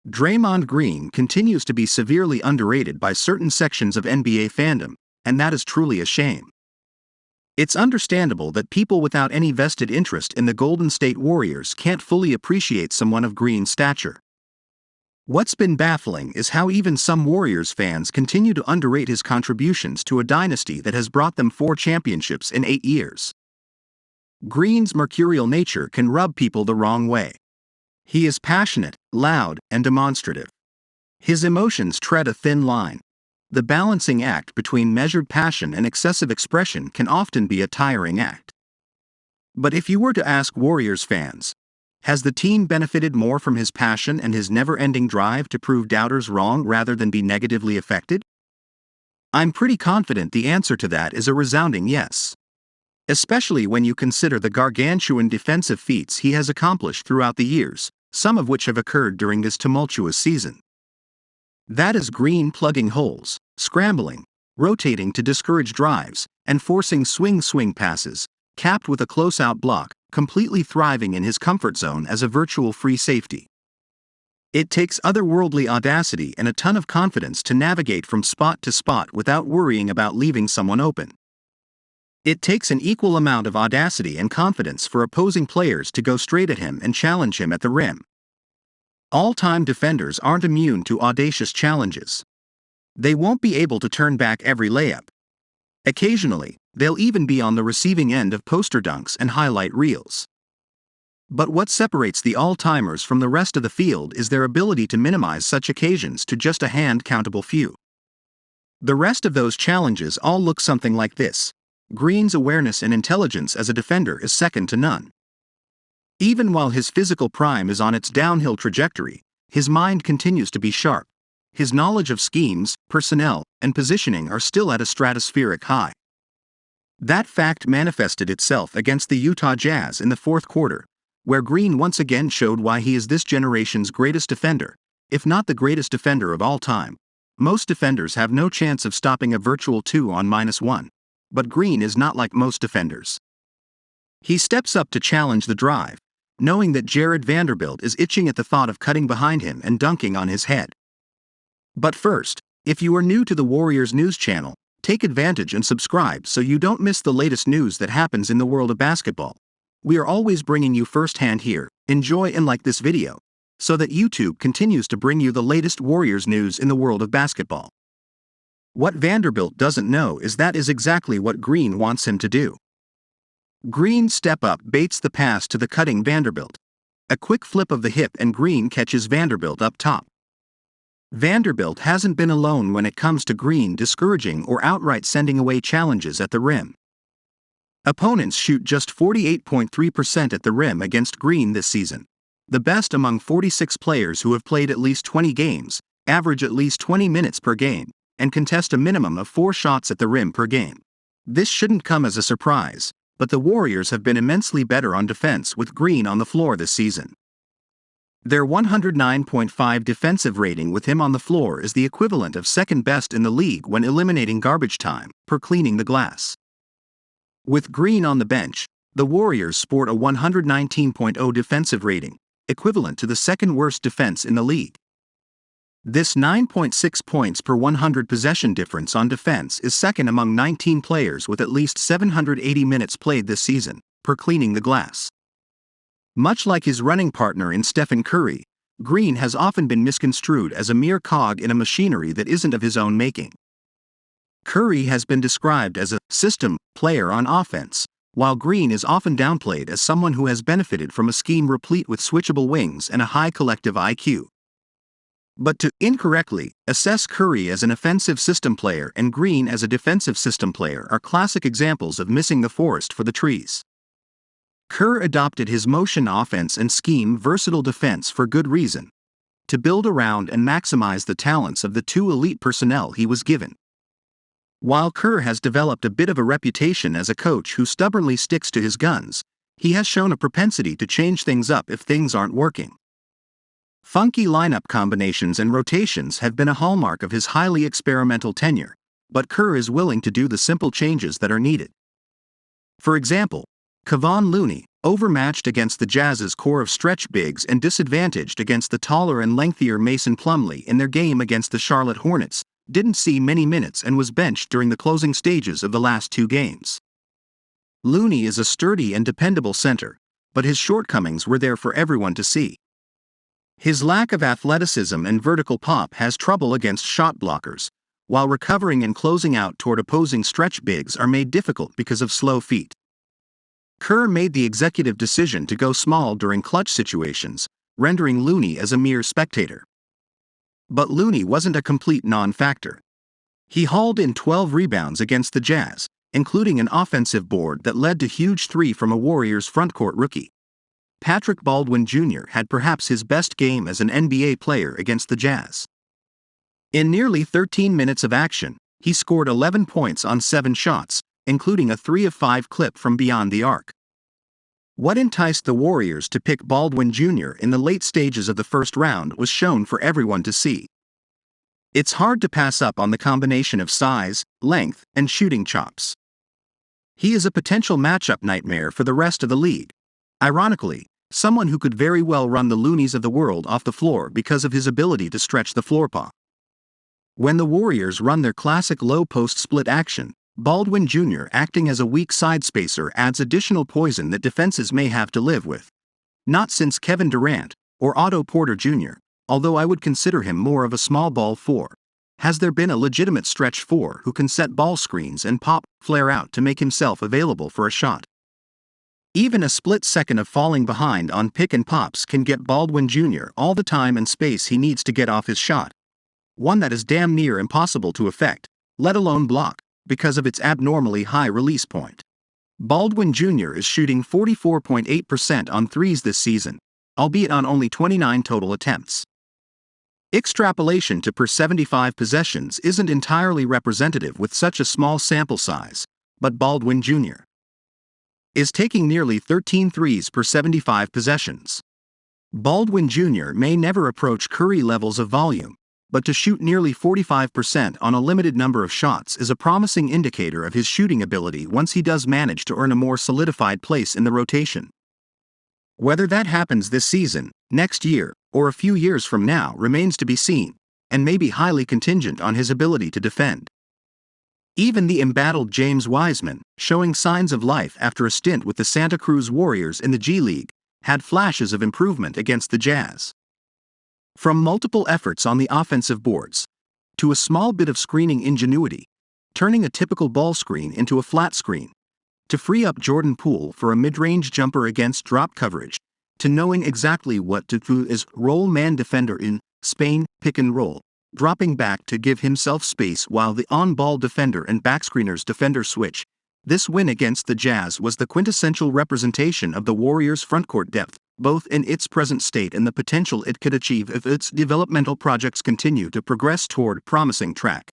Draymond Green continues to be severely underrated by certain sections of NBA fandom, and that is truly a shame. It's understandable that people without any vested interest in the Golden State Warriors can't fully appreciate someone of Green's stature. What's been baffling is how even some Warriors fans continue to underrate his contributions to a dynasty that has brought them 4 championships in 8 years. Green's mercurial nature can rub people the wrong way. He is passionate, loud, and demonstrative. His emotions tread a thin line. The balancing act between measured passion and excessive expression can often be a tiring act. But if you were to ask Warriors fans, has the team benefited more from his passion and his never-ending drive to prove doubters wrong rather than be negatively affected? I'm pretty confident the answer to that is a resounding yes. Especially when you consider the gargantuan defensive feats he has accomplished throughout the years, some of which have occurred during this tumultuous season. That is Green plugging holes, scrambling, rotating to discourage drives, and forcing swing passes, capped with a close-out block, completely thriving in his comfort zone as a virtual free safety. It takes otherworldly audacity and a ton of confidence to navigate from spot to spot without worrying about leaving someone open. It takes an equal amount of audacity and confidence for opposing players to go straight at him and challenge him at the rim. All-time defenders aren't immune to audacious challenges. They won't be able to turn back every layup. Occasionally, they'll even be on the receiving end of poster dunks and highlight reels. But what separates the all-timers from the rest of the field is their ability to minimize such occasions to just a hand-countable few. The rest of those challenges all look something like this. Green's awareness and intelligence as a defender is second to none. Even while his physical prime is on its downhill trajectory, his mind continues to be sharp. His knowledge of schemes, personnel, and positioning are still at a stratospheric high. That fact manifested itself against the Utah Jazz in the fourth quarter, where Green once again showed why he is this generation's greatest defender, if not the greatest defender of all time. Most defenders have no chance of stopping a virtual 2-on-1. But Green is not like most defenders. He steps up to challenge the drive, knowing that Jared Vanderbilt is itching at the thought of cutting behind him and dunking on his head. But first, if you are new to the Warriors news channel, take advantage and subscribe so you don't miss the latest news that happens in the world of basketball. We are always bringing you firsthand here. Enjoy and like this video, so that YouTube continues to bring you the latest Warriors news in the world of basketball. What Vanderbilt doesn't know is that is exactly what Green wants him to do. Green's step-up baits the pass to the cutting Vanderbilt. A quick flip of the hip and Green catches Vanderbilt up top. Vanderbilt hasn't been alone when it comes to Green discouraging or outright sending away challenges at the rim. Opponents shoot just 48.3% at the rim against Green this season. The best among 46 players who have played at least 20 games, average at least 20 minutes per game, and contest a minimum of 4 shots at the rim per game. This shouldn't come as a surprise, but the Warriors have been immensely better on defense with Green on the floor this season. Their 109.5 defensive rating with him on the floor is the equivalent of second best in the league when eliminating garbage time per cleaning the glass. With Green on the bench, the Warriors sport a 119.0 defensive rating, equivalent to the second worst defense in the league. This 9.6 points per 100 possession difference on defense is second among 19 players with at least 780 minutes played this season, per cleaning the glass. Much like his running partner in Stephen Curry, Green has often been misconstrued as a mere cog in a machinery that isn't of his own making. Curry has been described as a system player on offense, while Green is often downplayed as someone who has benefited from a scheme replete with switchable wings and a high collective IQ. But to incorrectly assess Curry as an offensive system player and Green as a defensive system player are classic examples of missing the forest for the trees. Kerr adopted his motion offense and scheme versatile defense for good reason: to build around and maximize the talents of the 2 elite personnel he was given. While Kerr has developed a bit of a reputation as a coach who stubbornly sticks to his guns, he has shown a propensity to change things up if things aren't working. Funky lineup combinations and rotations have been a hallmark of his highly experimental tenure, but Kerr is willing to do the simple changes that are needed. For example, Kevon Looney, overmatched against the Jazz's core of stretch bigs and disadvantaged against the taller and lengthier Mason Plumlee in their game against the Charlotte Hornets, didn't see many minutes and was benched during the closing stages of the last two games. Looney is a sturdy and dependable center, but his shortcomings were there for everyone to see. His lack of athleticism and vertical pop has trouble against shot blockers, while recovering and closing out toward opposing stretch bigs are made difficult because of slow feet. Kerr made the executive decision to go small during clutch situations, rendering Looney as a mere spectator. But Looney wasn't a complete non-factor. He hauled in 12 rebounds against the Jazz, including an offensive board that led to huge three from a Warriors frontcourt rookie. Patrick Baldwin Jr. had perhaps his best game as an NBA player against the Jazz. In nearly 13 minutes of action, he scored 11 points on 7 shots, including a 3 of 5 clip from beyond the arc. What enticed the Warriors to pick Baldwin Jr. in the late stages of the first round was shown for everyone to see. It's hard to pass up on the combination of size, length, and shooting chops. He is a potential matchup nightmare for the rest of the league. Ironically, someone who could very well run the Looneys of the world off the floor because of his ability to stretch the floor paw. When the Warriors run their classic low-post split action, Baldwin Jr. acting as a weak side spacer adds additional poison that defenses may have to live with. Not since Kevin Durant, or Otto Porter Jr., although I would consider him more of a small ball 4, has there been a legitimate stretch 4 who can set ball screens and pop, flare out to make himself available for a shot. Even a split second of falling behind on pick and pops can get Baldwin Jr. all the time and space he needs to get off his shot. One that is damn near impossible to effect, let alone block, because of its abnormally high release point. Baldwin Jr. is shooting 44.8% on threes this season, albeit on only 29 total attempts. Extrapolation to per 75 possessions isn't entirely representative with such a small sample size, but Baldwin Jr. is taking nearly 13 threes per 75 possessions. Baldwin Jr. may never approach Curry levels of volume, but to shoot nearly 45% on a limited number of shots is a promising indicator of his shooting ability once he does manage to earn a more solidified place in the rotation. Whether that happens this season, next year, or a few years from now remains to be seen, and may be highly contingent on his ability to defend. Even the embattled James Wiseman, showing signs of life after a stint with the Santa Cruz Warriors in the G League, had flashes of improvement against the Jazz. From multiple efforts on the offensive boards, to a small bit of screening ingenuity, turning a typical ball screen into a flat screen, to free up Jordan Poole for a mid-range jumper against drop coverage, to knowing exactly what to do as roll man defender in Spain pick and roll, dropping back to give himself space while the on-ball defender and backscreeners defender switch. This win against the Jazz was the quintessential representation of the Warriors' frontcourt depth, both in its present state and the potential it could achieve if its developmental projects continue to progress toward promising track.